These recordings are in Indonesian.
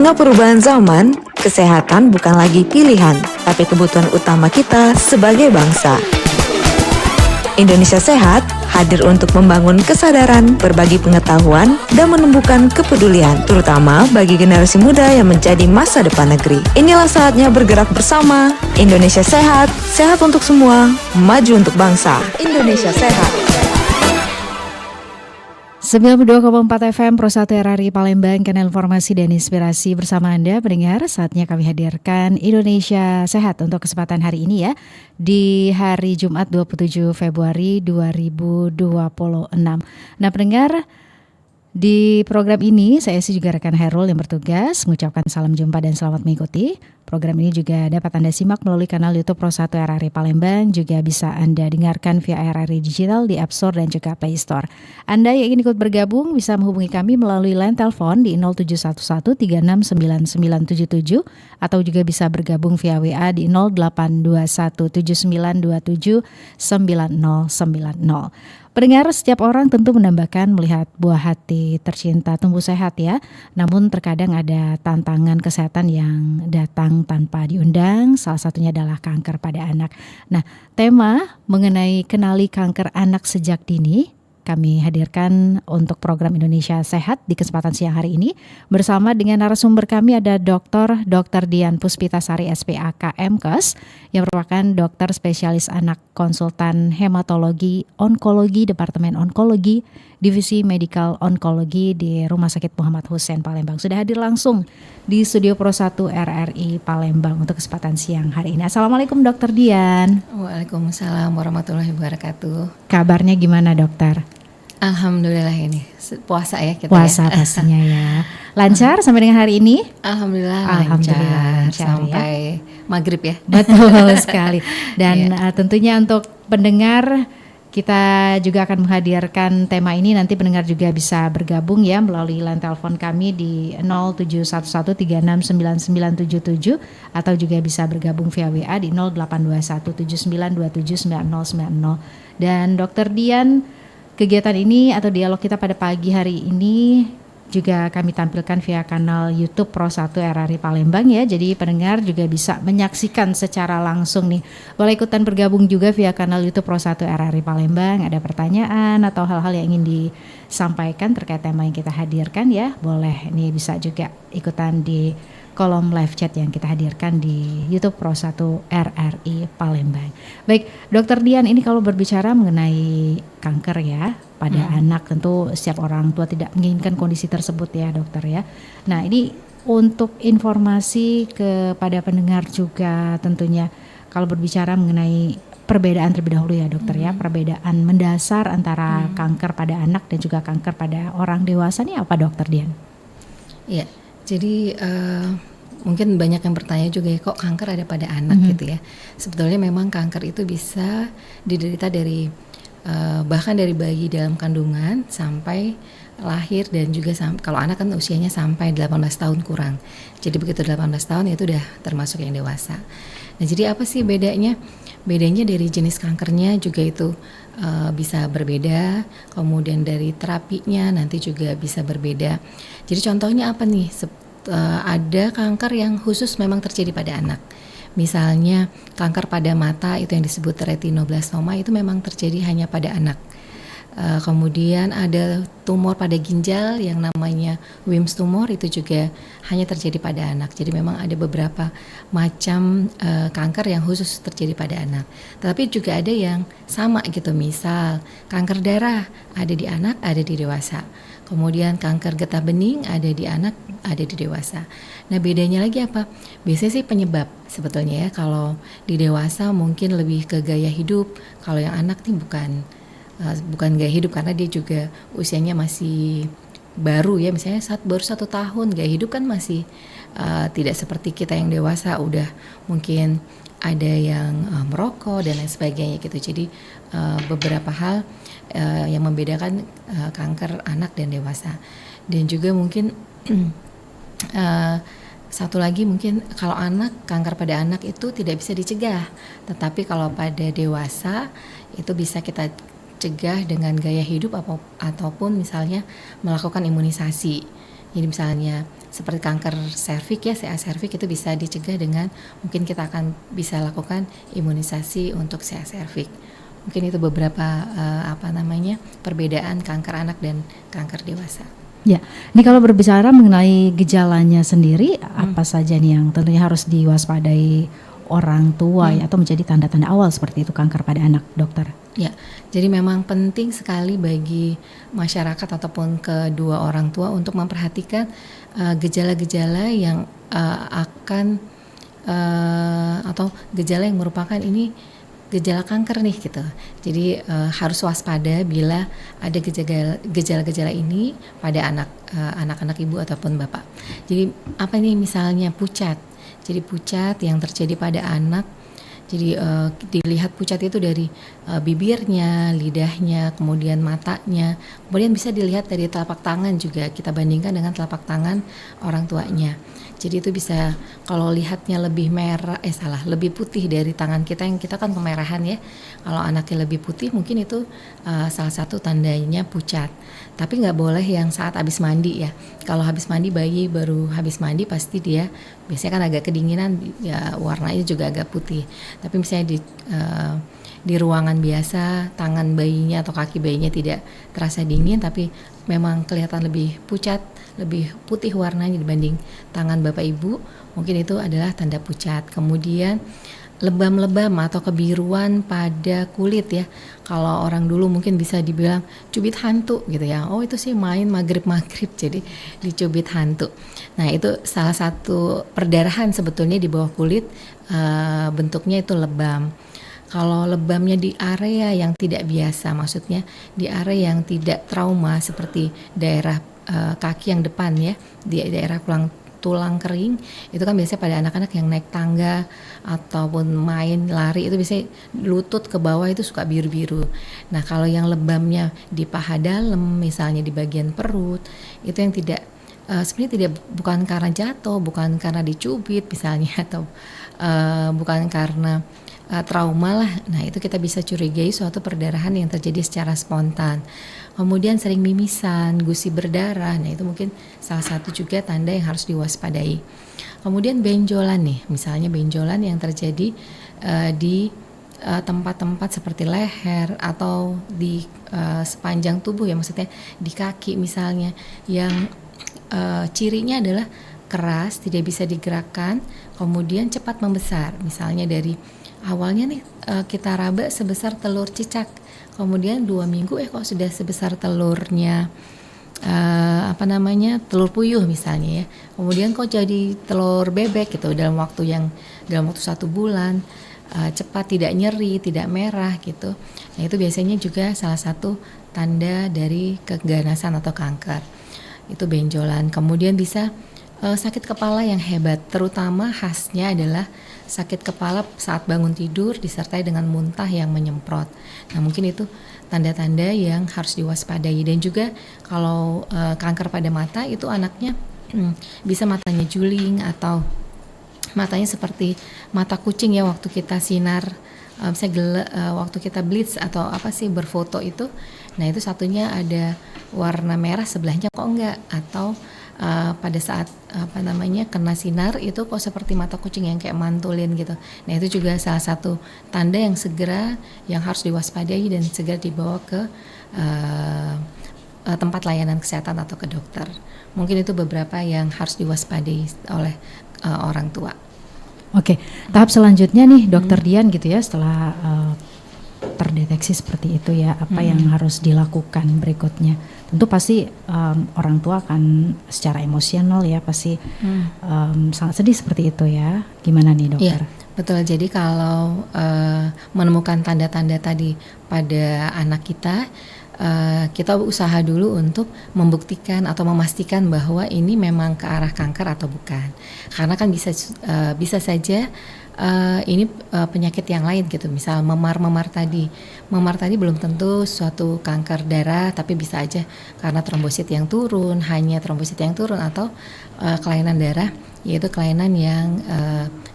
Dengan perubahan zaman, kesehatan bukan lagi pilihan, tapi kebutuhan utama kita sebagai bangsa. Indonesia Sehat hadir untuk membangun kesadaran, berbagi pengetahuan, dan menumbuhkan kepedulian, terutama bagi generasi muda yang menjadi masa depan negeri. Inilah saatnya bergerak bersama. Indonesia Sehat, sehat untuk semua, maju untuk bangsa. Indonesia Sehat. 92,4 FM Pro 1 RRI Palembang, kanal informasi dan inspirasi bersama Anda pendengar. Saatnya kami hadirkan Indonesia Sehat untuk kesempatan hari ini ya, di hari Jumat 27 Februari 2026. Nah pendengar, di program ini saya juga rekan Herul yang bertugas mengucapkan salam jumpa dan selamat mengikuti. Program ini juga dapat Anda simak melalui kanal YouTube Pro 1 RRI Palembang. Juga bisa Anda dengarkan via RRI Digital di App Store dan juga Play Store. Anda yang ingin ikut bergabung bisa menghubungi kami melalui line telepon di 0711 369977 atau juga bisa bergabung via WA di 0821 7927 9090. Pendengar, setiap orang tentu mendambakan melihat buah hati tercinta tumbuh sehat ya. Namun terkadang ada tantangan kesehatan yang datang tanpa diundang, salah satunya adalah kanker pada anak. Nah, tema mengenai kenali kanker anak sejak dini kami hadirkan untuk program Indonesia Sehat di kesempatan siang hari ini. Bersama dengan narasumber kami ada Dr. Dian Puspitasari SPAK MKes yang merupakan dokter spesialis anak, konsultan hematologi, onkologi, Departemen Onkologi, Divisi Medical Onkologi di Rumah Sakit Muhammad Hussein Palembang. Sudah hadir langsung di Studio Pro 1 RRI Palembang untuk kesempatan siang hari ini. Assalamualaikum Dr. Dian. Waalaikumsalam warahmatullahi wabarakatuh. Kabarnya gimana dokter? Alhamdulillah ini puasa ya kita puasa ya. Pastinya ya. Lancar sampai dengan hari ini? Alhamdulillah lancar sampai ya. Maghrib ya. Betul sekali. Dan tentunya untuk pendengar kita juga akan menghadirkan tema ini. Nanti pendengar juga bisa bergabung ya melalui line telepon kami di 0711369977 atau juga bisa bergabung via WA di 082179279090. Dan Dr. Dian, kegiatan ini atau dialog kita pada pagi hari ini juga kami tampilkan via kanal YouTube Pro 1 RRI Palembang ya. Jadi pendengar juga bisa menyaksikan secara langsung nih. Boleh ikutan bergabung juga via kanal YouTube Pro 1 RRI Palembang. Ada pertanyaan atau hal-hal yang ingin disampaikan terkait tema yang kita hadirkan ya. Boleh nih bisa juga ikutan di kolom live chat yang kita hadirkan di YouTube Pro 1 RRI Palembang. Baik, Dr. Dian, ini kalau berbicara mengenai kanker ya pada anak, tentu setiap orang tua tidak menginginkan kondisi tersebut ya dokter ya. Nah ini untuk informasi kepada pendengar juga tentunya, kalau berbicara mengenai perbedaan terlebih dahulu ya dokter ya, perbedaan mendasar antara kanker pada anak dan juga kanker pada orang dewasa ini apa dokter Dian? Iya, jadi mungkin banyak yang bertanya juga ya, kok kanker ada pada anak gitu ya. Sebetulnya memang kanker itu bisa diderita dari bahkan dari bayi dalam kandungan sampai lahir, dan juga kalau anak kan usianya sampai 18 tahun kurang. Jadi begitu 18 tahun itu udah termasuk yang dewasa. Nah jadi apa sih bedanya? Bedanya dari jenis kankernya juga itu bisa berbeda, kemudian dari terapinya nanti juga bisa berbeda. Jadi contohnya apa nih? Ada kanker yang khusus memang terjadi pada anak. Misalnya kanker pada mata itu yang disebut retinoblastoma, itu memang terjadi hanya pada anak. Kemudian ada tumor pada ginjal yang namanya Wilms tumor, itu juga hanya terjadi pada anak. Jadi memang ada beberapa macam kanker yang khusus terjadi pada anak. Tetapi juga ada yang sama gitu, misal kanker darah ada di anak, ada di dewasa. Kemudian kanker getah bening ada di anak, ada di dewasa. Nah bedanya lagi apa? Biasanya sih penyebab sebetulnya ya. Kalau di dewasa mungkin lebih ke gaya hidup. Kalau yang anak nih bukan gaya hidup, karena dia juga usianya masih baru ya. Misalnya baru 1 tahun, gaya hidup kan masih tidak seperti kita yang dewasa, udah mungkin ada yang merokok dan lain sebagainya gitu. Jadi beberapa hal yang membedakan kanker anak dan dewasa. Dan juga mungkin satu lagi mungkin kalau kanker pada anak itu tidak bisa dicegah, tetapi kalau pada dewasa itu bisa kita cegah dengan gaya hidup ataupun misalnya melakukan imunisasi. Jadi misalnya seperti kanker serviks ya, CA serviks itu bisa dicegah dengan mungkin kita akan bisa lakukan imunisasi untuk CA serviks. Mungkin itu beberapa perbedaan kanker anak dan kanker dewasa. Ya, ini kalau berbicara mengenai gejalanya sendiri, apa saja nih yang tentunya harus diwaspadai orang tua ya, atau menjadi tanda-tanda awal seperti itu kanker pada anak, dokter? Ya, jadi memang penting sekali bagi masyarakat ataupun kedua orang tua untuk memperhatikan gejala-gejala yang akan atau gejala yang merupakan ini gejala kanker nih gitu. Jadi harus waspada bila ada gejala-gejala ini pada anak-anak ibu ataupun bapak. Jadi apa nih misalnya pucat. Jadi pucat yang terjadi pada anak. Jadi dilihat pucat itu dari bibirnya, lidahnya, kemudian matanya. Kemudian bisa dilihat dari telapak tangan juga. Kita bandingkan dengan telapak tangan orang tuanya. Jadi itu bisa kalau lihatnya lebih lebih putih dari tangan kita, yang kita kan kemerahan ya. Kalau anaknya lebih putih mungkin itu salah satu tandanya pucat. Tapi nggak boleh yang saat habis mandi ya. Kalau habis mandi, bayi baru habis mandi pasti dia biasanya kan agak kedinginan ya, warnanya juga agak putih. Tapi misalnya di ruangan biasa, tangan bayinya atau kaki bayinya tidak terasa dingin tapi memang kelihatan lebih pucat, lebih putih warnanya dibanding tangan bapak ibu, mungkin itu adalah tanda pucat. Kemudian lebam-lebam atau kebiruan pada kulit ya. Kalau orang dulu mungkin bisa dibilang cubit hantu gitu ya. Oh itu sih main maghrib jadi dicubit hantu. Nah itu salah satu perdarahan sebetulnya di bawah kulit, bentuknya itu lebam. Kalau lebamnya di area yang tidak biasa, maksudnya di area yang tidak trauma seperti daerah kaki yang depan ya, di daerah tulang kering, itu kan biasanya pada anak-anak yang naik tangga ataupun main lari itu biasanya lutut ke bawah itu suka biru-biru. Nah kalau yang lebamnya di paha dalam, misalnya di bagian perut, itu yang tidak sebenarnya bukan karena jatuh, bukan karena dicubit misalnya, atau bukan karena trauma lah. Nah itu kita bisa curigai suatu perdarahan yang terjadi secara spontan. Kemudian sering mimisan, gusi berdarah. Nah itu mungkin salah satu juga tanda yang harus diwaspadai. Kemudian benjolan nih, misalnya benjolan yang terjadi di tempat-tempat seperti leher atau di sepanjang tubuh ya, maksudnya di kaki misalnya, yang cirinya adalah keras, tidak bisa digerakkan, kemudian cepat membesar. Misalnya dari awalnya nih kita raba sebesar telur cicak, kemudian 2 minggu kok sudah sebesar telurnya telur puyuh misalnya ya. Kemudian kok jadi telur bebek gitu dalam waktu 1 bulan, cepat, tidak nyeri, tidak merah gitu. Nah itu biasanya juga salah satu tanda dari keganasan atau kanker. Itu benjolan. Kemudian bisa sakit kepala yang hebat, terutama khasnya adalah sakit kepala saat bangun tidur disertai dengan muntah yang menyemprot. Nah mungkin itu tanda-tanda yang harus diwaspadai. Dan juga kalau kanker pada mata itu anaknya bisa matanya juling atau matanya seperti mata kucing ya waktu kita sinar, misalnya waktu kita blitz atau berfoto itu. Nah itu satunya ada warna merah, sebelahnya kok enggak, atau pada saat kena sinar itu kok seperti mata kucing yang kayak mantulin gitu. Nah itu juga salah satu tanda yang harus diwaspadai dan segera dibawa ke tempat layanan kesehatan atau ke dokter. Mungkin itu beberapa yang harus diwaspadai oleh orang tua. Oke, tahap selanjutnya nih Dokter Dian gitu ya, setelah terdeteksi seperti itu ya, apa yang harus dilakukan berikutnya? Tentu pasti orang tua akan secara emosional ya, pasti sangat sedih seperti itu ya. Gimana nih dokter? Ya, betul. Jadi kalau menemukan tanda-tanda tadi pada anak kita, kita usaha dulu untuk membuktikan atau memastikan bahwa ini memang ke arah kanker atau bukan. Karena kan bisa saja ini penyakit yang lain gitu. Misal memar tadi belum tentu suatu kanker darah, tapi bisa aja karena trombosit yang turun, atau kelainan darah, yaitu kelainan yang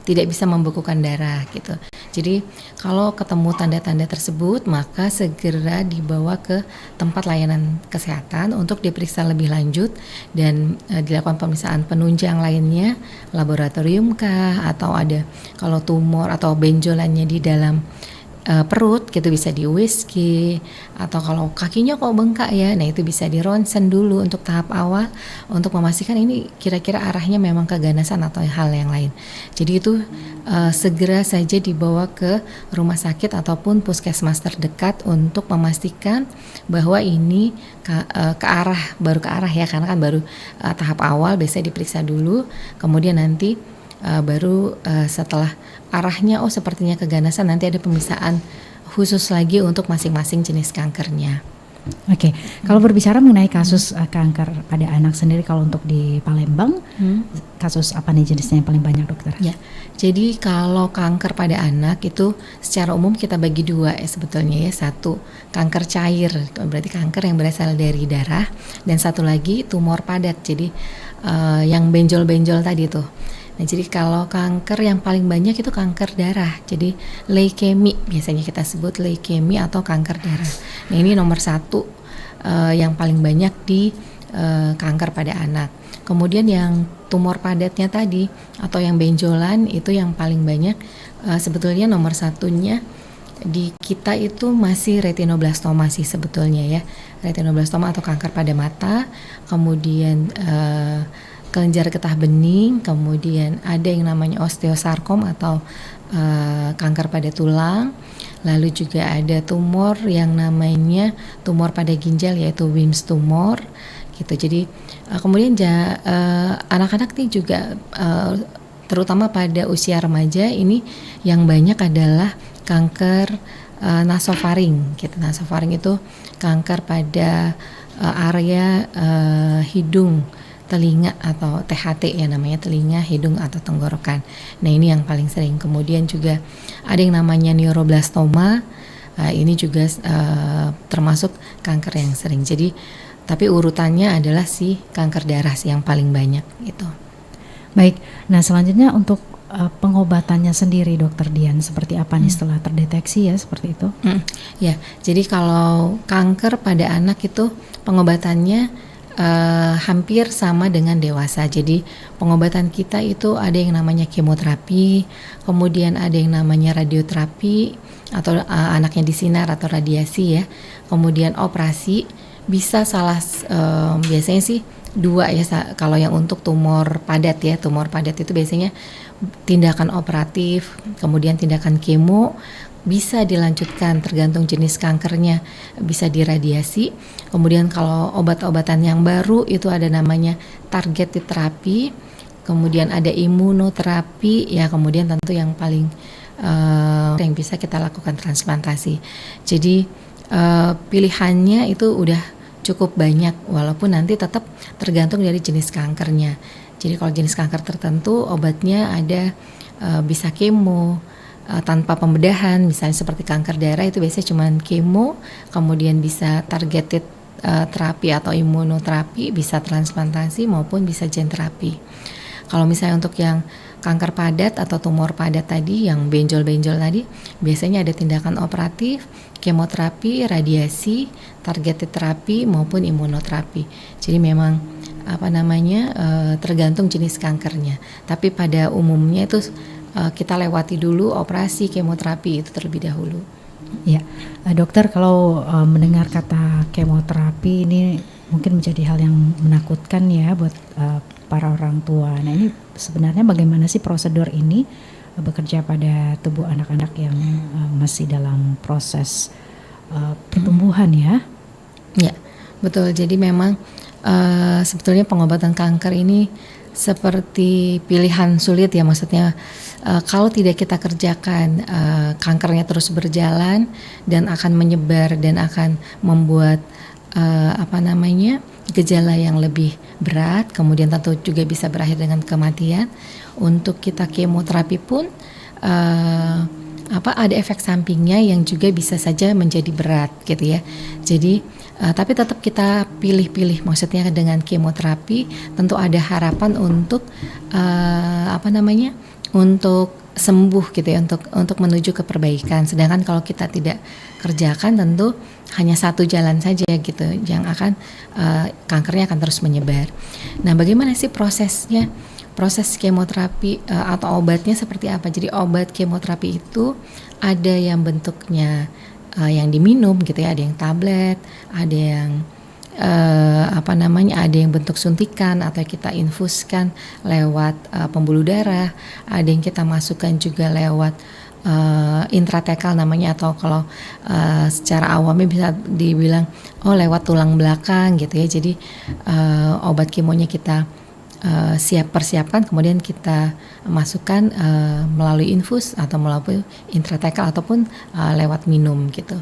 tidak bisa membekukan darah gitu. Jadi kalau ketemu tanda-tanda tersebut, maka segera dibawa ke tempat layanan kesehatan untuk diperiksa lebih lanjut dan dilakukan pemeriksaan penunjang lainnya, laboratorium kah, atau ada kalau tumor atau benjolannya di dalam perut gitu bisa di USG, atau kalau kakinya kok bengkak ya, nah itu bisa di ronsen dulu untuk tahap awal untuk memastikan ini kira-kira arahnya memang keganasan atau hal yang lain. Jadi itu segera saja dibawa ke rumah sakit ataupun puskesmas terdekat untuk memastikan bahwa ini ke arah ya, karena kan baru tahap awal biasanya diperiksa dulu, kemudian nanti baru setelah arahnya sepertinya keganasan, nanti ada pemeriksaan khusus lagi untuk masing-masing jenis kankernya. Oke, kalau berbicara mengenai kasus kanker pada anak sendiri, kalau untuk di Palembang, kasus apa nih jenisnya yang paling banyak, dokter? Ya, jadi kalau kanker pada anak itu secara umum kita bagi dua sebetulnya ya. Satu, kanker cair, berarti kanker yang berasal dari darah, dan satu lagi tumor padat, jadi yang benjol-benjol tadi tuh. Nah, jadi kalau kanker yang paling banyak itu kanker darah, jadi leukemi biasanya kita sebut leukemi atau kanker darah. Nah, ini nomor 1 yang paling banyak di kanker pada anak. Kemudian yang tumor padatnya tadi atau yang benjolan itu yang paling banyak, sebetulnya nomor 1-nya di kita itu masih retinoblastoma sih sebetulnya ya, retinoblastoma atau kanker pada mata, kemudian kelenjar getah bening, kemudian ada yang namanya osteosarkom atau kanker pada tulang, lalu juga ada tumor yang namanya tumor pada ginjal yaitu Wilms tumor gitu. Jadi kemudian anak-anak nih juga terutama pada usia remaja ini yang banyak adalah kanker nasofaring gitu. Nasofaring itu kanker pada area hidung, telinga atau THT ya namanya, telinga, hidung atau tenggorokan. Nah, ini yang paling sering. Kemudian juga ada yang namanya neuroblastoma. Ini juga termasuk kanker yang sering. Jadi tapi urutannya adalah si kanker darah sih yang paling banyak gitu. Baik. Nah, selanjutnya untuk pengobatannya sendiri, Dokter Dian, seperti apa nih setelah terdeteksi ya seperti itu? Ya, jadi kalau kanker pada anak itu pengobatannya hampir sama dengan dewasa. Jadi pengobatan kita itu ada yang namanya kemoterapi, kemudian ada yang namanya radioterapi atau anaknya disinar atau radiasi ya, kemudian operasi. Bisa biasanya sih 2 ya, kalau yang untuk tumor padat ya, tumor padat itu biasanya tindakan operatif, kemudian tindakan kemo, bisa dilanjutkan tergantung jenis kankernya, bisa diradiasi. Kemudian kalau obat-obatan yang baru itu ada namanya targeted terapi, kemudian ada imunoterapi ya, kemudian tentu yang paling yang bisa kita lakukan transplantasi. Jadi pilihannya itu udah cukup banyak, walaupun nanti tetap tergantung dari jenis kankernya. Jadi kalau jenis kanker tertentu obatnya ada bisa kemo tanpa pembedahan, misalnya seperti kanker darah itu biasanya cuma kemo, kemudian bisa targeted terapi atau imunoterapi, bisa transplantasi maupun bisa gen terapi. Kalau misalnya untuk yang kanker padat atau tumor padat tadi, yang benjol-benjol tadi, biasanya ada tindakan operatif, kemoterapi, radiasi, targeted terapi maupun imunoterapi. Jadi memang tergantung jenis kankernya. Tapi pada umumnya itu kita lewati dulu operasi kemoterapi itu terlebih dahulu. Ya, dokter, kalau mendengar kata kemoterapi ini mungkin menjadi hal yang menakutkan ya buat para orang tua. Nah, ini sebenarnya bagaimana sih prosedur ini bekerja pada tubuh anak-anak yang masih dalam proses pertumbuhan ya? Ya, betul. Jadi memang sebetulnya pengobatan kanker ini seperti pilihan sulit ya, maksudnya kalau tidak kita kerjakan kankernya terus berjalan dan akan menyebar dan akan membuat gejala yang lebih berat, kemudian tentu juga bisa berakhir dengan kematian. Untuk kita kemoterapi pun ada efek sampingnya yang juga bisa saja menjadi berat gitu ya. Jadi tapi tetap kita pilih-pilih, maksudnya dengan kemoterapi tentu ada harapan untuk untuk sembuh gitu ya, untuk menuju ke perbaikan. Sedangkan kalau kita tidak kerjakan, tentu hanya satu jalan saja gitu yang akan kankernya akan terus menyebar. Nah, bagaimana sih prosesnya? Proses kemoterapi atau obatnya seperti apa? Jadi obat kemoterapi itu ada yang bentuknya yang diminum gitu ya, ada yang tablet, ada yang ada yang bentuk suntikan atau kita infuskan lewat pembuluh darah, ada yang kita masukkan juga lewat intratekal namanya, atau kalau secara awamnya bisa dibilang lewat tulang belakang gitu ya. Jadi obat kemonya kita persiapkan, kemudian kita masukkan melalui infus atau melalui intratekal ataupun lewat minum gitu.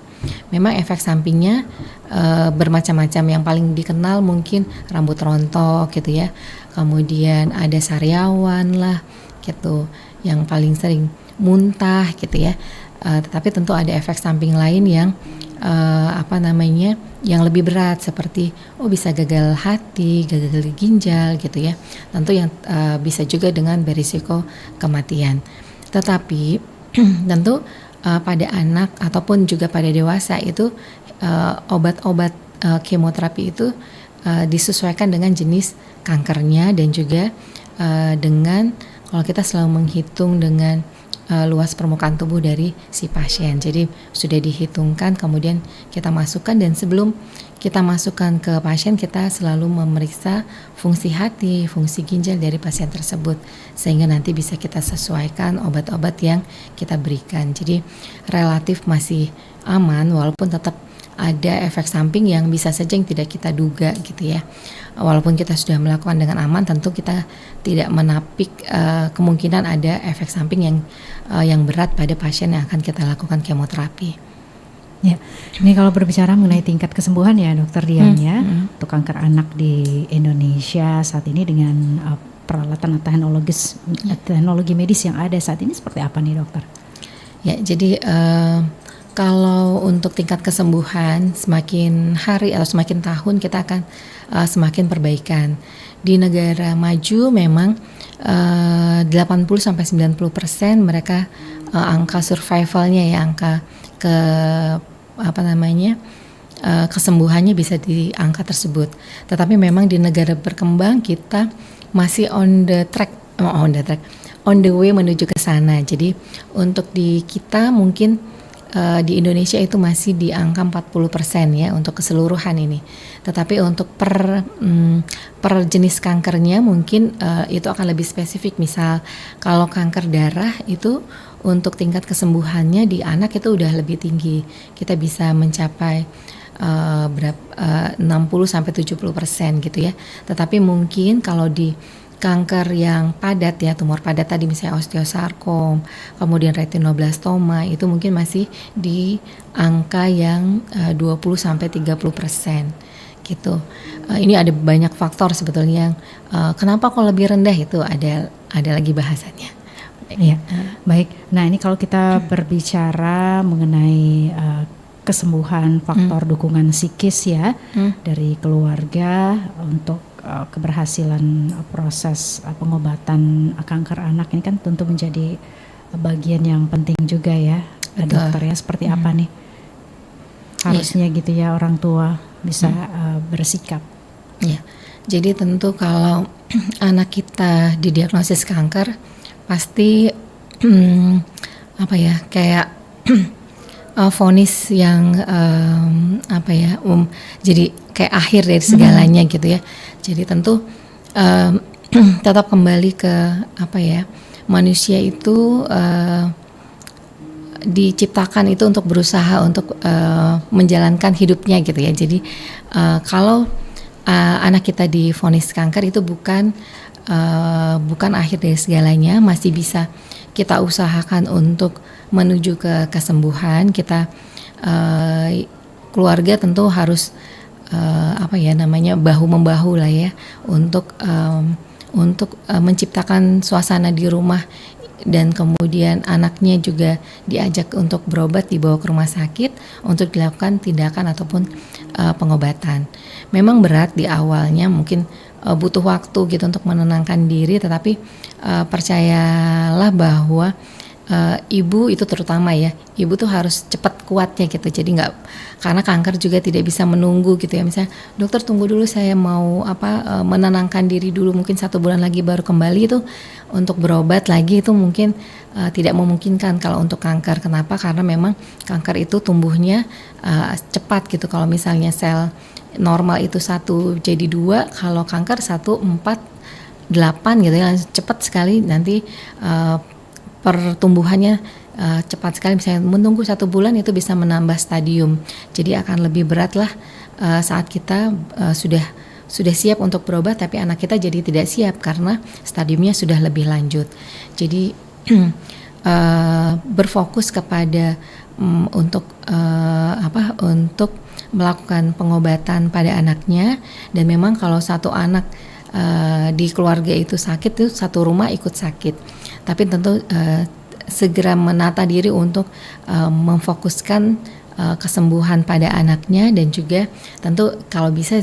Memang efek sampingnya bermacam-macam. Yang paling dikenal mungkin rambut rontok gitu ya, kemudian ada sariawan lah gitu, yang paling sering muntah gitu ya. Tetapi tentu ada efek samping lain yang yang lebih berat, seperti bisa gagal hati, gagal ginjal gitu ya. Tentu yang bisa juga dengan berisiko kematian. Tetapi tentu pada anak ataupun juga pada dewasa itu obat-obat kemoterapi itu disesuaikan dengan jenis kankernya dan juga dengan, kalau kita selalu menghitung dengan luas permukaan tubuh dari si pasien. Jadi sudah dihitungkan, kemudian kita masukkan, dan sebelum kita masukkan ke pasien, kita selalu memeriksa fungsi hati, fungsi ginjal dari pasien tersebut, sehingga nanti bisa kita sesuaikan obat-obat yang kita berikan. Jadi relatif masih aman, walaupun tetap ada efek samping yang bisa saja yang tidak kita duga gitu ya. Walaupun kita sudah melakukan dengan aman, tentu kita tidak menapik kemungkinan ada efek samping yang berat pada pasien yang akan kita lakukan kemoterapi. Ya, ini kalau berbicara mengenai tingkat kesembuhan ya Dokter Dian ya, untuk kanker anak di Indonesia saat ini dengan peralatan teknologi medis yang ada saat ini seperti apa nih dokter? Ya, jadi kalau untuk tingkat kesembuhan semakin hari atau semakin tahun kita akan semakin perbaikan. Di negara maju memang 80-90% mereka angka survivalnya ya, angka kesembuhannya bisa di angka tersebut. Tetapi memang di negara berkembang kita masih on the way menuju ke sana. Jadi untuk di kita mungkin di Indonesia itu masih di angka 40% ya untuk keseluruhan ini. Tetapi untuk per jenis kankernya mungkin itu akan lebih spesifik. Misal kalau kanker darah itu untuk tingkat kesembuhannya di anak itu udah lebih tinggi. Kita bisa mencapai 60-70% gitu ya. Tetapi mungkin kalau di kanker yang padat ya, tumor padat tadi misalnya osteosarkom, kemudian retinoblastoma, itu mungkin masih di angka yang 20-30% gitu. Ini ada banyak faktor sebetulnya yang kenapa kok lebih rendah, itu ada lagi bahasannya. Iya, baik. Nah ini kalau kita berbicara mengenai kesembuhan, faktor dukungan psikis ya dari keluarga untuk keberhasilan proses pengobatan kanker anak ini kan tentu menjadi bagian yang penting juga ya. Dokter ya, seperti apa nih harusnya gitu ya orang tua bisa bersikap. Ya, jadi tentu kalau anak kita didiagnosis kanker pasti kayak vonis yang jadi kayak akhir dari segalanya gitu ya. Jadi tentu tetap kembali ke manusia itu diciptakan itu untuk berusaha untuk menjalankan hidupnya gitu ya. Jadi kalau anak kita divonis kanker itu bukan akhir dari segalanya, masih bisa kita usahakan untuk menuju ke kesembuhan. Kita keluarga tentu harus bahu membahu lah ya untuk menciptakan suasana di rumah, dan kemudian anaknya juga diajak untuk berobat, dibawa ke rumah sakit untuk dilakukan tindakan ataupun pengobatan. Memang berat di awalnya, mungkin butuh waktu gitu untuk menenangkan diri, tetapi percayalah bahwa ibu itu terutama ya, ibu tuh harus cepat kuatnya gitu. Jadi nggak, karena kanker juga tidak bisa menunggu gitu ya. Misalnya dokter tunggu dulu, saya mau menenangkan diri dulu, mungkin 1 bulan lagi baru kembali, itu untuk berobat lagi itu mungkin tidak memungkinkan kalau untuk kanker. Kenapa? Karena memang kanker itu tumbuhnya cepat gitu. Kalau misalnya sel normal itu 1 jadi 2, kalau kanker 1, 4, 8 gitu ya, cepat sekali nanti pertumbuhannya cepat sekali. Misalnya menunggu 1 bulan itu bisa menambah stadium, jadi akan lebih berat lah saat kita sudah siap untuk berobat, tapi anak kita jadi tidak siap karena stadiumnya sudah lebih lanjut. Jadi berfokus kepada untuk melakukan pengobatan pada anaknya. Dan memang kalau satu anak di keluarga itu sakit, itu satu rumah ikut sakit. Tapi tentu segera menata diri untuk memfokuskan kesembuhan pada anaknya, dan juga tentu kalau bisa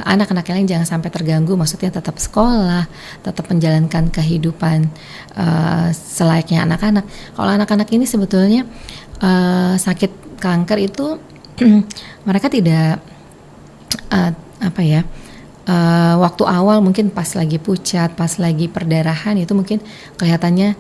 anak-anak lain jangan sampai terganggu, maksudnya tetap sekolah, tetap menjalankan kehidupan selayaknya anak-anak. Kalau anak-anak ini sebetulnya sakit kanker itu mereka tidak waktu awal mungkin pas lagi pucat, pas lagi perdarahan itu mungkin kelihatannya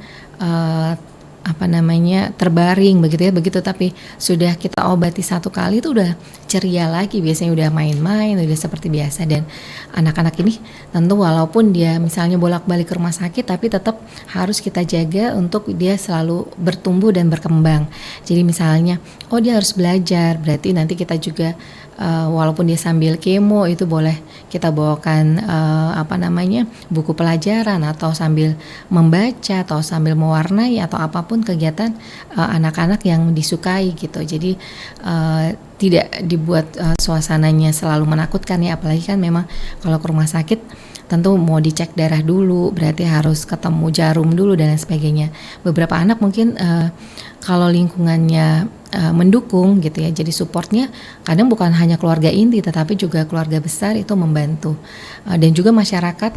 terbaring begitu, tapi sudah kita obati 1 kali itu udah ceria lagi, biasanya udah main-main, udah seperti biasa. Dan anak-anak ini tentu walaupun dia misalnya bolak-balik ke rumah sakit, tapi tetap harus kita jaga untuk dia selalu bertumbuh dan berkembang. Jadi misalnya dia harus belajar, berarti nanti kita juga walaupun dia sambil kemo itu boleh kita bawakan buku pelajaran, atau sambil membaca, atau sambil mewarnai, atau apapun kegiatan anak-anak yang disukai gitu. Jadi tidak dibuat suasananya selalu menakutkan ya, apalagi kan memang kalau ke rumah sakit tentu mau dicek darah dulu, berarti harus ketemu jarum dulu dan lain sebagainya. Beberapa anak mungkin kalau lingkungannya mendukung gitu ya, jadi supportnya kadang bukan hanya keluarga inti tetapi juga keluarga besar itu membantu, dan juga masyarakat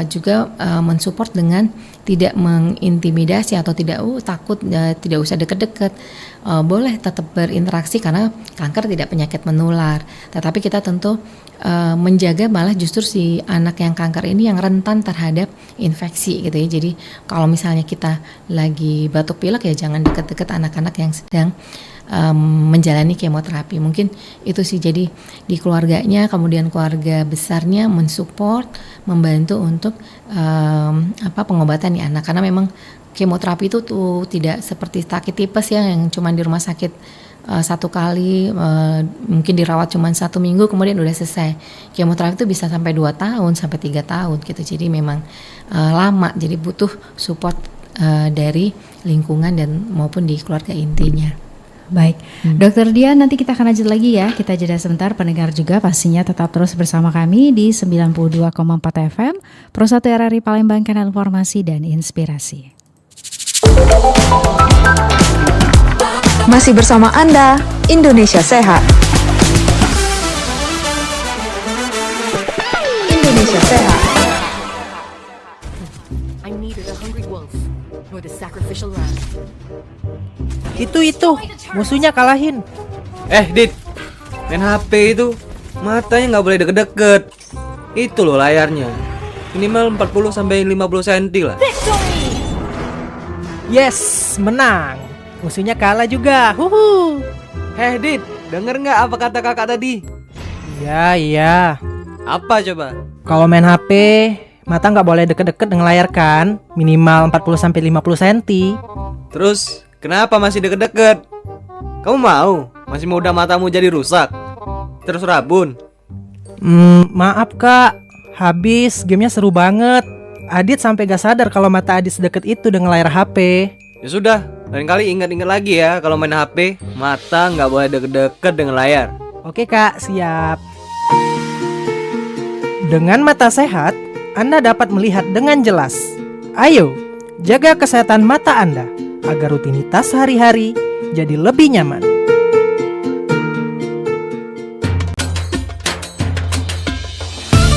juga mensupport dengan tidak mengintimidasi atau tidak takut, tidak usah deket-deket, boleh tetap berinteraksi karena kanker tidak penyakit menular, tetapi kita tentu menjaga malah justru si anak yang kanker ini yang rentan terhadap infeksi gitu ya. Jadi kalau misalnya kita lagi batuk pilek ya jangan deket-deket anak-anak yang sedang menjalani kemoterapi. Mungkin itu sih, jadi di keluarganya kemudian keluarga besarnya mensupport, membantu untuk pengobatan di anak, karena memang kemoterapi itu tuh tidak seperti sakit tipes ya yang cuma di rumah sakit 1 kali, mungkin dirawat cuma 1 minggu kemudian udah selesai. Kemoterapi itu bisa sampai 2 tahun sampai 3 tahun gitu, jadi memang lama, jadi butuh support dari lingkungan dan maupun di keluarga intinya. Baik, Dokter Dian, nanti kita akan lanjut lagi ya. Kita jeda sebentar, pendengar juga pastinya tetap terus bersama kami di 92,4 FM Pro 1 RRI Palembang, kanal informasi dan inspirasi. Masih bersama Anda, Indonesia Sehat. Indonesia Sehat. I neither the hungry wolf nor the sacrificial lamb. Itu musuhnya kalahin. Dit, main HP itu matanya nggak boleh deket-deket. Itu loh layarnya, minimal 40-50 cm lah. Yes, menang. Musuhnya kalah juga. Huhu. Dit, denger nggak apa kata kakak tadi? Iya. Apa coba? Kalau main HP, mata nggak boleh deket-deket dengan layar kan, minimal 40-50 cm. Terus kenapa masih deket-deket? Kamu mau? Masih muda matamu jadi rusak? Terus rabun? Maaf kak, habis gamenya seru banget. Adit sampai gak sadar kalau mata Adit sedekat itu dengan layar HP. Ya sudah, lain kali ingat-ingat lagi ya, kalau main HP mata nggak boleh deket-deket dengan layar. Oke kak, siap. Dengan mata sehat, Anda dapat melihat dengan jelas. Ayo, jaga kesehatan mata Anda agar rutinitas sehari-hari jadi lebih nyaman.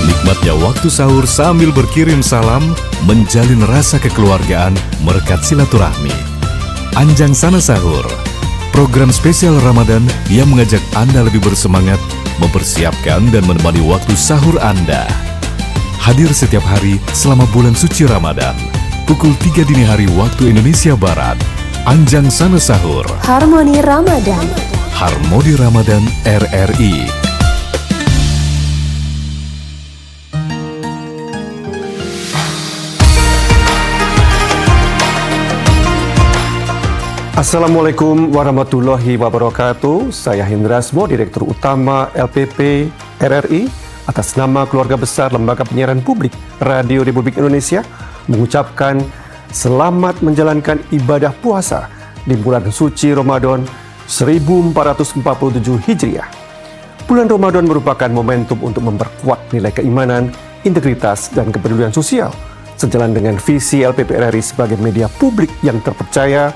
Nikmatnya waktu sahur sambil berkirim salam, menjalin rasa kekeluargaan, merekat silaturahmi. Anjang Sana Sahur, program spesial Ramadan yang mengajak Anda lebih bersemangat, mempersiapkan dan menemani waktu sahur Anda. Hadir setiap hari selama bulan suci Ramadan, pukul 3 dini hari waktu Indonesia Barat. Anjang Sana Sahur, Harmoni Ramadan. Harmoni Ramadan RRI. Assalamualaikum warahmatullahi wabarakatuh. Saya Hendrasmo, Direktur Utama LPP RRI. Atas nama keluarga besar Lembaga Penyiaran Publik Radio Republik Indonesia, mengucapkan selamat menjalankan ibadah puasa di bulan suci Ramadan 1447 Hijriah. Bulan Ramadan merupakan momentum untuk memperkuat nilai keimanan, integritas, dan kepedulian sosial, sejalan dengan visi LPP RRI sebagai media publik yang terpercaya,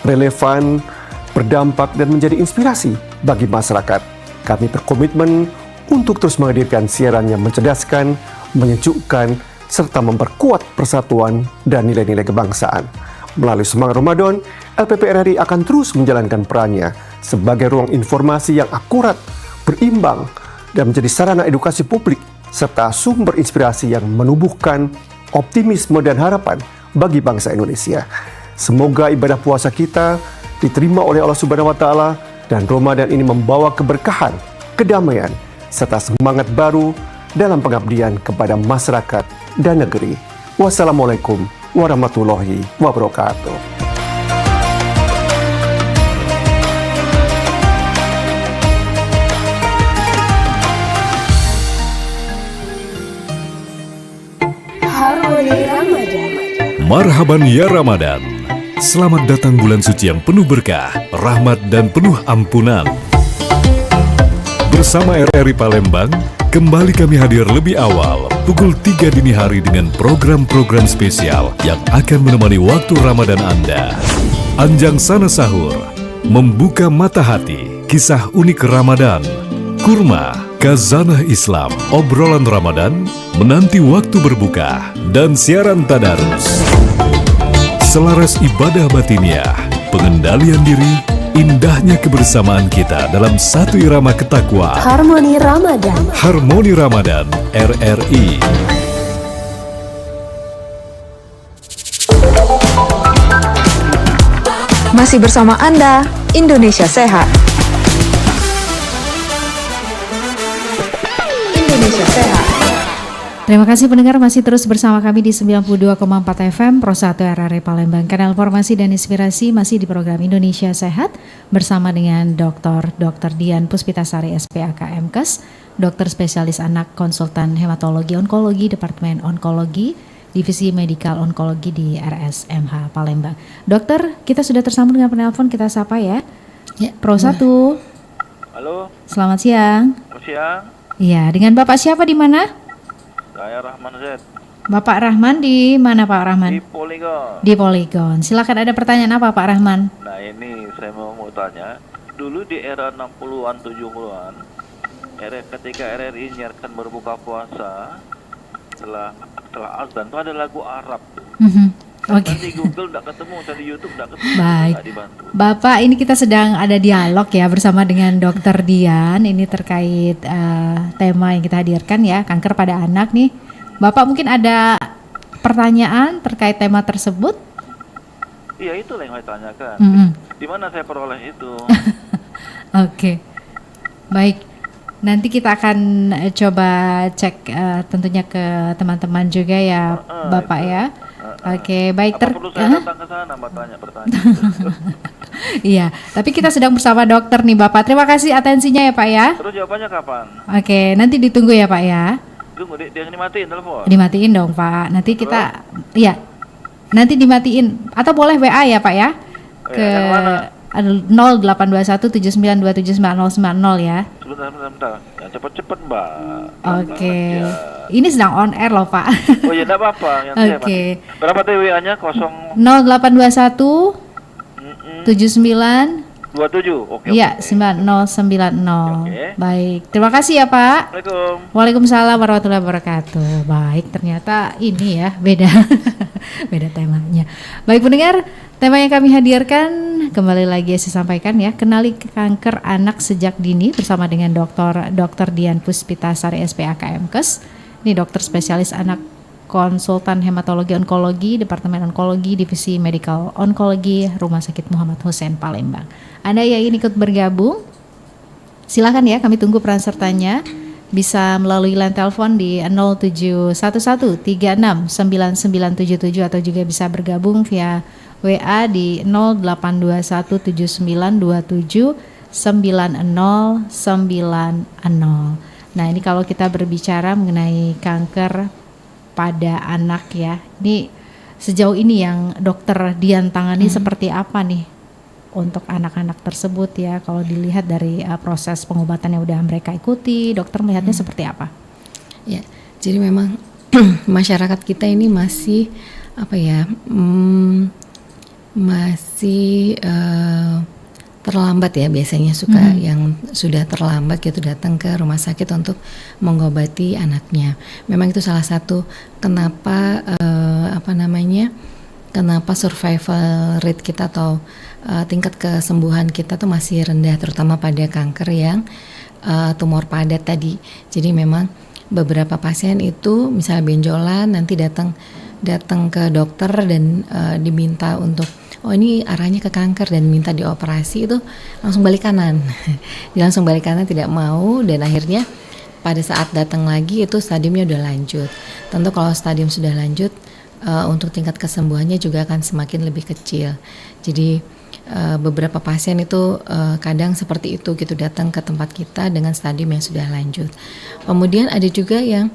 relevan, berdampak, dan menjadi inspirasi bagi masyarakat. Kami berkomitmen untuk terus menghadirkan siaran yang mencerdaskan, menyejukkan, serta memperkuat persatuan dan nilai-nilai kebangsaan. Melalui semangat Ramadan, LPP RRI akan terus menjalankan perannya sebagai ruang informasi yang akurat, berimbang, dan menjadi sarana edukasi publik, serta sumber inspirasi yang menumbuhkan optimisme dan harapan bagi bangsa Indonesia. Semoga ibadah puasa kita diterima oleh Allah Subhanahu wa Ta'ala, dan Ramadan ini membawa keberkahan, kedamaian, serta semangat baru dalam pengabdian kepada masyarakat dan negeri. Wassalamualaikum warahmatullahi wabarakatuh. Harmoni Ramadan. Marhaban ya Ramadan. Selamat datang bulan suci yang penuh berkah, rahmat, dan penuh ampunan. Bersama RRI Palembang, kembali kami hadir lebih awal, pukul 3 dini hari dengan program-program spesial yang akan menemani waktu Ramadan Anda. Anjang Sana Sahur, membuka mata hati, kisah unik Ramadan, kurma, khazanah Islam, obrolan Ramadan, menanti waktu berbuka, dan siaran tadarus. Selaras ibadah batiniah, pengendalian diri, indahnya kebersamaan kita dalam satu irama ketakwaan. Harmoni Ramadan. Harmoni Ramadan RRI. Masih bersama Anda, Indonesia Sehat. Indonesia Sehat. Terima kasih pendengar, masih terus bersama kami di 92,4 FM Pro 1 RRI Palembang. Kanal informasi dan inspirasi masih di program Indonesia Sehat bersama dengan Dr. Dian Puspitasari SPAK MKes, dokter spesialis anak, konsultan hematologi onkologi, Departemen Onkologi, Divisi Medikal Onkologi di RSMH Palembang. Dokter, kita sudah tersambung dengan penelpon, kita sapa ya. Pro 1. Halo. Selamat siang. Selamat siang. Iya, dengan Bapak siapa di mana? Saya Rahman Z. Bapak Rahman di mana Pak Rahman? Di Polygon. Di Polygon. Silakan, ada pertanyaan apa Pak Rahman? Nah ini saya mau tanya. Dulu di era 60-an 70-an, ketika RRI nyiarkan berbuka puasa, setelah azan itu ada lagu Arab tuh. Oke. Di Google nggak ketemu, di YouTube nggak ketemu. Baik. Nggak dibantu. Bapak, ini kita sedang ada dialog ya bersama dengan Dr. Dian. Ini terkait tema yang kita hadirkan ya, kanker pada anak nih. Bapak mungkin ada pertanyaan terkait tema tersebut? Iya, itulah yang saya tanyakan. Di mana saya peroleh itu? Oke. Baik. Nanti kita akan coba cek tentunya ke teman-teman juga ya, Bapak itu. ya. Oke, baik. Apa perlu saya datang ke sana, Mbak, tanya pertanyaan? Iya, tapi kita sedang bersama dokter nih Bapak. Terima kasih atensinya ya Pak ya. Terus jawabannya kapan? Oke, nanti ditunggu ya Pak ya. Tunggu, dia dimatiin telepon. Dimatiin dong Pak. Nanti kita, iya, nanti dimatiin. Atau boleh WA ya Pak ya? Ke 082179279090 ya. Sebentar. Ya, cepet-cepet Mbak. Oke. Ini sedang on air loh Pak. Oh ya, enggak apa-apa. Oke. Berapa TWA-nya? 0821 79 27. Oke. Iya, oke. 9090. Oke. Baik, terima kasih ya Pak. Assalamualaikum. Waalaikumsalam warahmatullahi wabarakatuh. Baik, ternyata ini ya beda beda temanya. Baik pendengar, tema yang kami hadirkan kembali lagi saya sampaikan ya, kenali kanker anak sejak dini bersama dengan Dr. Dian Puspitasari SPAK MKes. Ini dokter spesialis anak, konsultan hematologi onkologi, Departemen Onkologi, Divisi Medical Onkologi, Rumah Sakit Muhammad Hussein Palembang. Anda yang ingin ikut bergabung, silakan ya, kami tunggu peran sertanya. Bisa melalui line telepon di 0711369977 atau juga bisa bergabung via WA di 082179279090. Nah, ini kalau kita berbicara mengenai kanker pada anak ya. Ini sejauh ini yang Dokter Dian tangani seperti apa nih untuk anak-anak tersebut ya? Kalau dilihat dari proses pengobatan yang udah mereka ikuti, dokter melihatnya seperti apa? Ya, jadi memang masyarakat kita ini masih apa ya? Masih terlambat ya, biasanya suka yang sudah terlambat gitu datang ke rumah sakit untuk mengobati anaknya. Memang itu salah satu kenapa kenapa survival rate kita atau tingkat kesembuhan kita tuh masih rendah, terutama pada kanker yang tumor padat tadi. Jadi memang beberapa pasien itu misalnya benjolan, nanti datang ke dokter dan diminta untuk ini arahnya ke kanker dan minta dioperasi, itu langsung balik kanan. Dia langsung balik kanan, tidak mau, dan akhirnya pada saat datang lagi itu stadiumnya udah lanjut. Tentu kalau stadium sudah lanjut, untuk tingkat kesembuhannya juga akan semakin lebih kecil. Jadi beberapa pasien itu kadang seperti itu gitu, datang ke tempat kita dengan stadium yang sudah lanjut. Kemudian ada juga yang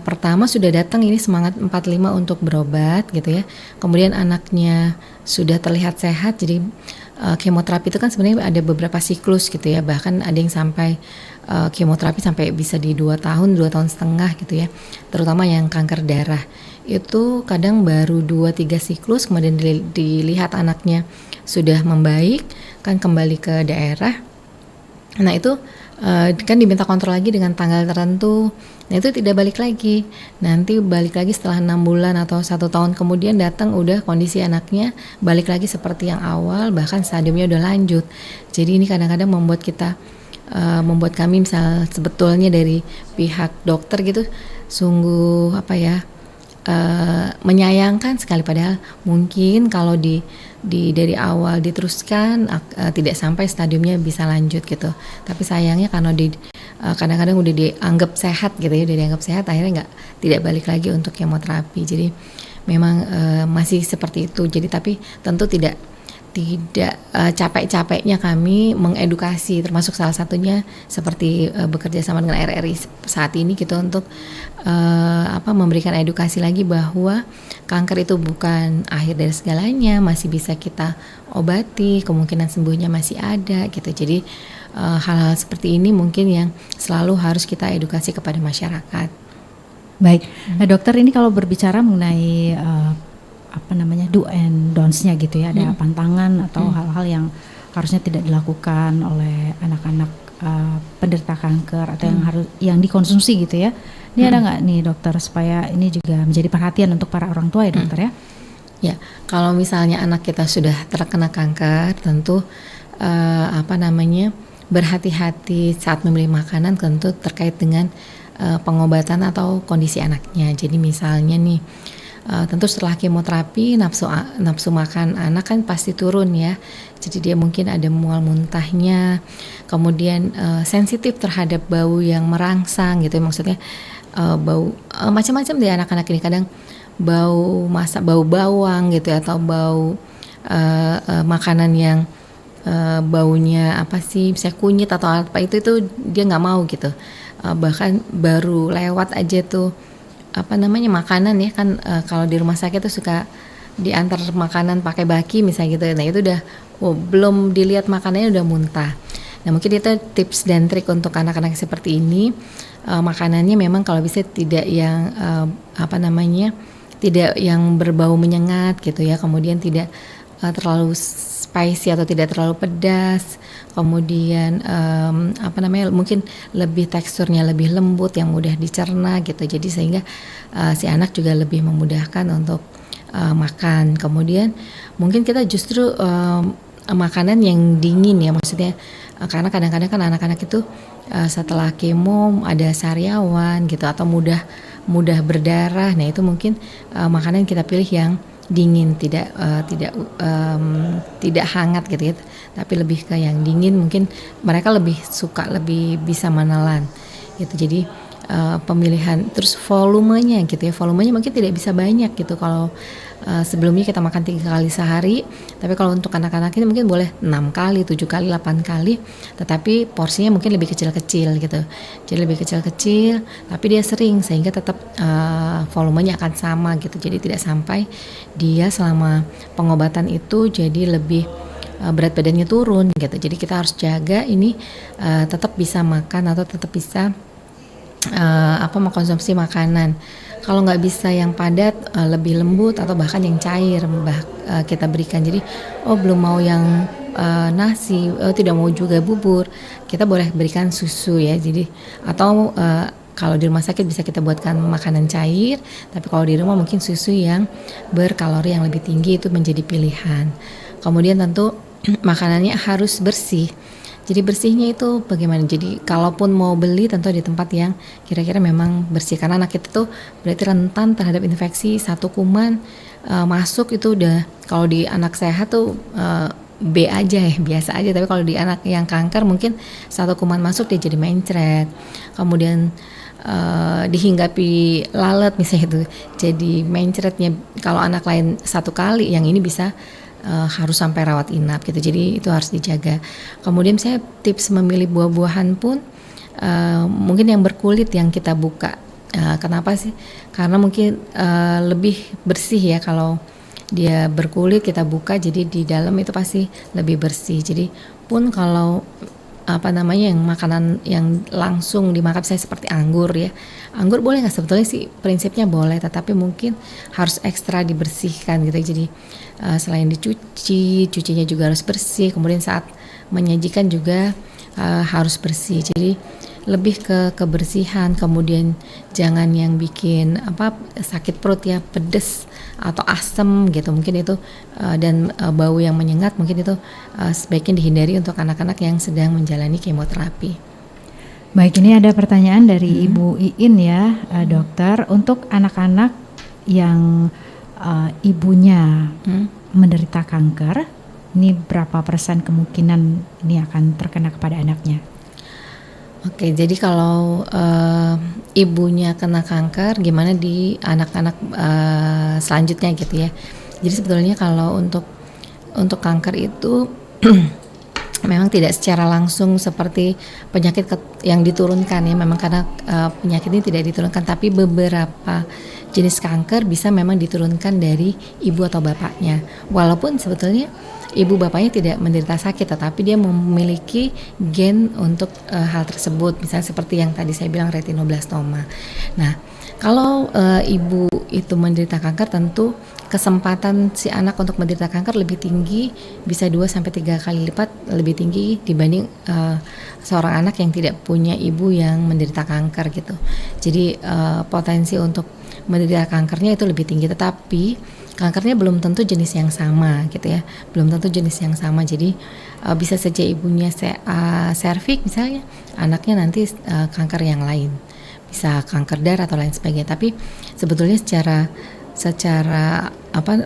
pertama sudah datang ini semangat 45 untuk berobat gitu ya. Kemudian anaknya sudah terlihat sehat, jadi kemoterapi itu kan sebenarnya ada beberapa siklus gitu ya. Bahkan ada yang sampai kemoterapi sampai bisa di 2 tahun setengah gitu ya. Terutama yang kanker darah. Itu kadang baru 2-3 siklus, kemudian dilihat anaknya sudah membaik, kan kembali ke daerah. Nah itu kan diminta kontrol lagi dengan tanggal tertentu. Nah itu tidak balik lagi. Nanti balik lagi setelah 6 bulan atau 1 tahun kemudian datang, udah kondisi anaknya balik lagi seperti yang awal, bahkan stadiumnya udah lanjut. Jadi ini kadang-kadang membuat kami misal sebetulnya dari pihak dokter gitu sungguh menyayangkan sekali, padahal mungkin kalau dari awal diteruskan tidak sampai stadiumnya bisa lanjut gitu. Tapi sayangnya karena kadang-kadang udah dianggap sehat gitu ya, udah dianggap sehat, akhirnya tidak balik lagi untuk kemoterapi. Jadi memang masih seperti itu. Jadi tapi tentu tidak capek-capeknya kami mengedukasi, termasuk salah satunya seperti bekerja sama dengan RRI saat ini gitu, untuk memberikan edukasi lagi bahwa kanker itu bukan akhir dari segalanya, masih bisa kita obati, kemungkinan sembuhnya masih ada gitu. Jadi hal-hal seperti ini mungkin yang selalu harus kita edukasi kepada masyarakat. Baik, dokter, ini kalau berbicara mengenai do and don'ts-nya gitu ya, ada pantangan atau hal-hal yang harusnya tidak dilakukan oleh anak-anak penderita kanker atau yang dikonsumsi gitu ya. Ini ada nggak nih dokter, supaya ini juga menjadi perhatian untuk para orang tua ya dokter ya? Ya, kalau misalnya anak kita sudah terkena kanker, tentu berhati-hati saat membeli makanan, tentu terkait dengan pengobatan atau kondisi anaknya. Jadi misalnya nih, tentu setelah kemoterapi nafsu makan anak kan pasti turun ya. Jadi dia mungkin ada mual muntahnya, kemudian sensitif terhadap bau yang merangsang gitu. Maksudnya bau macam-macam deh anak-anak ini, kadang bau masak, bau bawang gitu, atau bau makanan yang baunya misalnya kunyit atau apa, itu dia nggak mau gitu. Bahkan baru lewat aja tuh makanan ya kan, kalau di rumah sakit tuh suka diantar makanan pakai baki misalnya gitu. Nah itu udah belum dilihat makanannya udah muntah. Nah mungkin itu tips dan trik untuk anak-anak seperti ini. Makanannya memang kalau bisa tidak yang tidak yang berbau menyengat gitu ya. Kemudian tidak terlalu spicy atau tidak terlalu pedas. Kemudian mungkin lebih teksturnya lebih lembut yang mudah dicerna gitu. Jadi sehingga si anak juga lebih memudahkan untuk makan. Kemudian mungkin kita justru makanan yang dingin ya, maksudnya karena kadang-kadang kan anak-anak itu setelah kemo ada sariawan gitu atau mudah berdarah. Nah itu mungkin makanan kita pilih yang dingin, tidak hangat gitu ya, tapi lebih ke yang dingin. Mungkin mereka lebih suka, lebih bisa menelan gitu. Jadi pemilihan, terus volumenya gitu ya, volumenya mungkin tidak bisa banyak gitu. Kalau sebelumnya kita makan 3 kali sehari, tapi kalau untuk anak-anak ini mungkin boleh 6 kali, 7 kali, 8 kali, tetapi porsinya mungkin lebih kecil-kecil gitu. Jadi lebih kecil-kecil, tapi dia sering sehingga tetap volumenya akan sama gitu. Jadi tidak sampai dia selama pengobatan itu jadi lebih berat badannya turun gitu. Jadi kita harus jaga ini tetap bisa makan atau tetap bisa mengkonsumsi makanan. Kalau nggak bisa yang padat, lebih lembut atau bahkan yang cair kita berikan. Jadi belum mau yang nasi, tidak mau juga bubur, kita boleh berikan susu ya. Jadi atau kalau di rumah sakit bisa kita buatkan makanan cair, tapi kalau di rumah mungkin susu yang berkalori yang lebih tinggi itu menjadi pilihan. Kemudian tentu makanannya harus bersih. Jadi bersihnya itu bagaimana? Jadi kalaupun mau beli tentu di tempat yang kira-kira memang bersih, karena anak kita tuh berarti rentan terhadap infeksi. Satu kuman masuk itu udah, kalau di anak sehat tuh B aja ya, biasa aja. Tapi kalau di anak yang kanker mungkin satu kuman masuk dia jadi mencret. Kemudian dihinggapi lalat misalnya itu jadi mencretnya. Kalau anak lain 1 kali, yang ini bisa harus sampai rawat inap gitu. Jadi itu harus dijaga. Kemudian saya tips memilih buah-buahan pun mungkin yang berkulit yang kita buka. Kenapa sih? Karena mungkin lebih bersih ya kalau dia berkulit kita buka, jadi di dalam itu pasti lebih bersih. Jadi pun kalau yang makanan yang langsung dimakan, saya seperti anggur ya. Anggur boleh nggak? Sebetulnya sih prinsipnya boleh, tetapi mungkin harus ekstra dibersihkan gitu. Jadi selain dicuci, cucinya juga harus bersih. Kemudian saat menyajikan juga harus bersih. Jadi lebih ke kebersihan. Kemudian jangan yang bikin sakit perut ya, pedes atau asam gitu. Mungkin itu dan bau yang menyengat, mungkin itu sebaiknya dihindari untuk anak-anak yang sedang menjalani kemoterapi. Baik, ini ada pertanyaan dari Ibu Iin ya, dokter. Untuk anak-anak yang ibunya menderita kanker, ini berapa persen kemungkinan ini akan terkena kepada anaknya? Oke, jadi kalau ibunya kena kanker, gimana di anak-anak selanjutnya gitu ya. Jadi sebetulnya kalau untuk kanker itu memang tidak secara langsung seperti penyakit yang diturunkan ya. Memang karena penyakit ini tidak diturunkan, tapi beberapa jenis kanker bisa memang diturunkan dari ibu atau bapaknya. Walaupun sebetulnya ibu bapaknya tidak menderita sakit, tetapi dia memiliki gen untuk hal tersebut. Misalnya seperti yang tadi saya bilang retinoblastoma. Nah, kalau ibu itu menderita kanker, tentu kesempatan si anak untuk menderita kanker lebih tinggi, bisa 2-3 kali lipat lebih tinggi dibanding seorang anak yang tidak punya ibu yang menderita kanker gitu. Jadi potensi untuk menderita kankernya itu lebih tinggi, tetapi kankernya belum tentu jenis yang sama gitu ya, belum tentu jenis yang sama. Jadi bisa saja ibunya serviks misalnya, anaknya nanti kanker yang lain, bisa kanker darah atau lain sebagainya. Tapi sebetulnya secara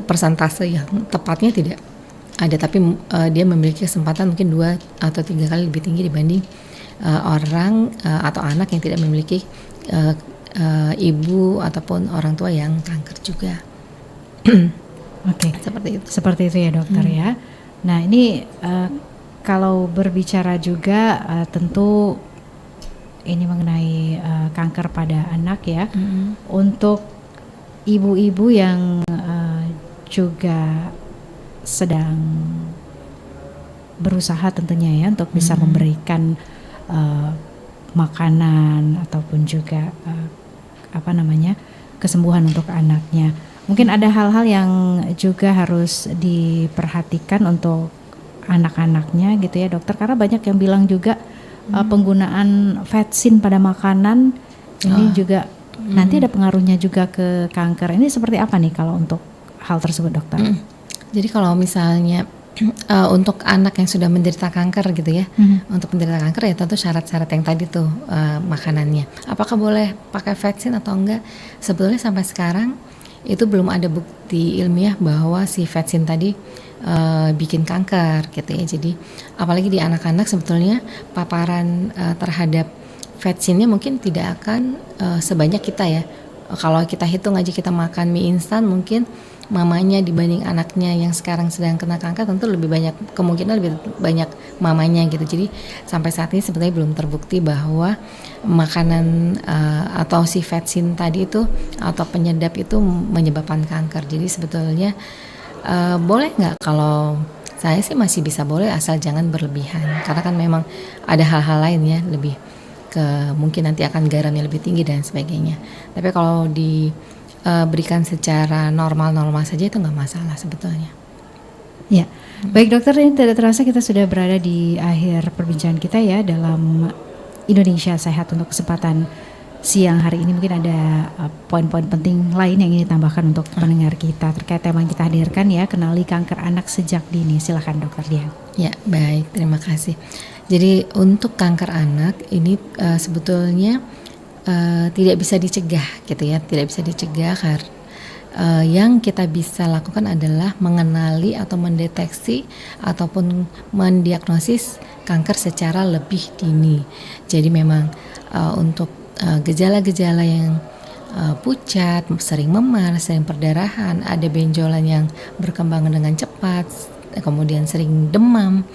persentase yang tepatnya tidak ada, tapi dia memiliki kesempatan mungkin 2 atau 3 kali lebih tinggi dibanding orang atau anak yang tidak memiliki ibu ataupun orang tua yang kanker juga. Oke, seperti itu ya dokter ya. Nah ini kalau berbicara juga tentu ini mengenai kanker pada anak ya. Untuk ibu-ibu yang juga sedang berusaha tentunya ya untuk bisa memberikan makanan ataupun juga kesembuhan untuk anaknya. Mungkin ada hal-hal yang juga harus diperhatikan untuk anak-anaknya gitu ya dokter, karena banyak yang bilang juga penggunaan vetsin pada makanan ini juga nanti ada pengaruhnya juga ke kanker. Ini seperti apa nih kalau untuk hal tersebut dokter? Jadi kalau misalnya untuk anak yang sudah menderita kanker gitu ya, untuk menderita kanker ya tentu syarat-syarat yang tadi tuh makanannya. Apakah boleh pakai vaksin atau enggak? Sebetulnya sampai sekarang itu belum ada bukti ilmiah bahwa si vaksin tadi bikin kanker gitu ya. Jadi apalagi di anak-anak sebetulnya paparan terhadap vaksinnya mungkin tidak akan sebanyak kita ya. Kalau kita hitung aja kita makan mie instan mungkin mamanya dibanding anaknya yang sekarang sedang kena kanker tentu lebih banyak, kemungkinan lebih banyak mamanya gitu. Jadi sampai saat ini sebetulnya belum terbukti bahwa makanan atau si vaksin tadi itu atau penyedap itu menyebabkan kanker. Jadi sebetulnya boleh nggak? Kalau saya sih masih bisa boleh asal jangan berlebihan, karena kan memang ada hal-hal lain ya, lebih ke mungkin nanti akan garamnya lebih tinggi dan sebagainya. Tapi kalau diberikan secara normal-normal saja itu nggak masalah sebetulnya. Ya, baik dokter, ini tidak terasa kita sudah berada di akhir perbincangan kita ya dalam Indonesia Sehat untuk kesempatan siang hari ini. Mungkin ada poin-poin penting lain yang ingin ditambahkan untuk pendengar kita terkait tema yang kita hadirkan ya, kenali kanker anak sejak dini. Silakan dokter Dian. Ya, baik, terima kasih. Jadi untuk kanker anak ini sebetulnya tidak bisa dicegah gitu ya, tidak bisa dicegah karena yang kita bisa lakukan adalah mengenali atau mendeteksi ataupun mendiagnosis kanker secara lebih dini. Jadi memang untuk gejala-gejala yang pucat, sering memar, sering perdarahan, ada benjolan yang berkembang dengan cepat, kemudian sering demam,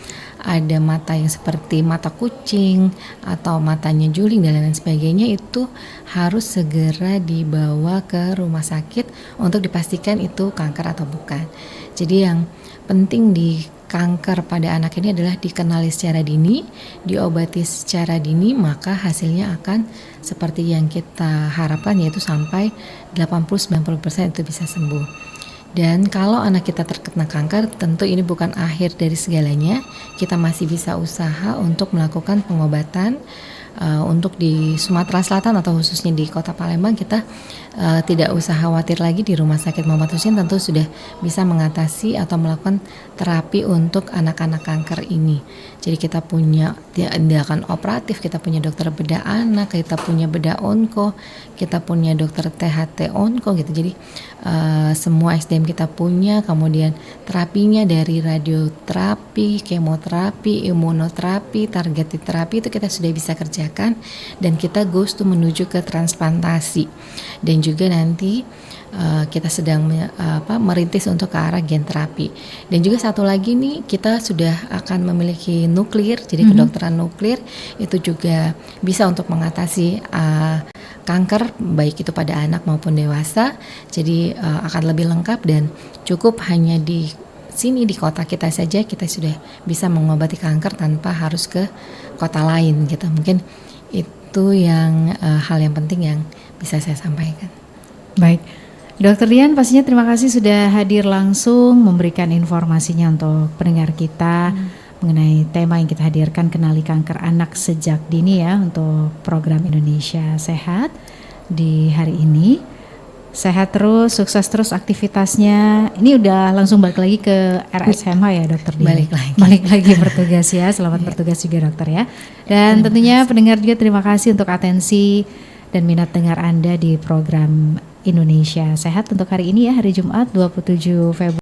ada mata yang seperti mata kucing atau matanya juling dan lain sebagainya, itu harus segera dibawa ke rumah sakit untuk dipastikan itu kanker atau bukan. Jadi yang penting di kanker pada anak ini adalah dikenali secara dini, diobati secara dini, maka hasilnya akan seperti yang kita harapkan, yaitu sampai 80-90% itu bisa sembuh. Dan kalau anak kita terkena kanker, tentu ini bukan akhir dari segalanya. Kita masih bisa usaha untuk melakukan pengobatan. Untuk di Sumatera Selatan atau khususnya di Kota Palembang, kita tidak usah khawatir lagi. Di Rumah Sakit Muhammad Husin tentu sudah bisa mengatasi atau melakukan terapi untuk anak-anak kanker ini. Jadi kita punya tindakan operatif, kita punya dokter bedah anak, kita punya bedah onko, kita punya dokter THT onko gitu. Jadi semua SDM kita punya, kemudian terapinya dari radioterapi, kemoterapi, imunoterapi, targeted terapi itu kita sudah bisa kerjakan, dan kita goes to menuju ke transplantasi, dan juga nanti kita sedang merintis untuk ke arah gen terapi. Dan juga satu lagi nih, kita sudah akan memiliki nuklir, jadi kedokteran nuklir itu juga bisa untuk mengatasi kanker baik itu pada anak maupun dewasa. Jadi akan lebih lengkap, dan cukup hanya di sini di kota kita saja kita sudah bisa mengobati kanker tanpa harus ke kota lain gitu. Mungkin itu yang hal yang penting yang bisa saya sampaikan. Baik, Dokter Dian pastinya terima kasih sudah hadir langsung memberikan informasinya untuk pendengar kita mengenai tema yang kita hadirkan, kenali kanker anak sejak dini ya, untuk program Indonesia Sehat di hari ini. Sehat terus, sukses terus aktivitasnya. Ini udah langsung balik lagi ke RSMH ya Dokter Dian? Balik lagi bertugas ya, selamat bertugas juga dokter ya. Dan tentunya pendengar juga terima kasih untuk atensi dan minat dengar Anda di program Indonesia Sehat untuk hari ini ya, hari Jumat 27 Februari.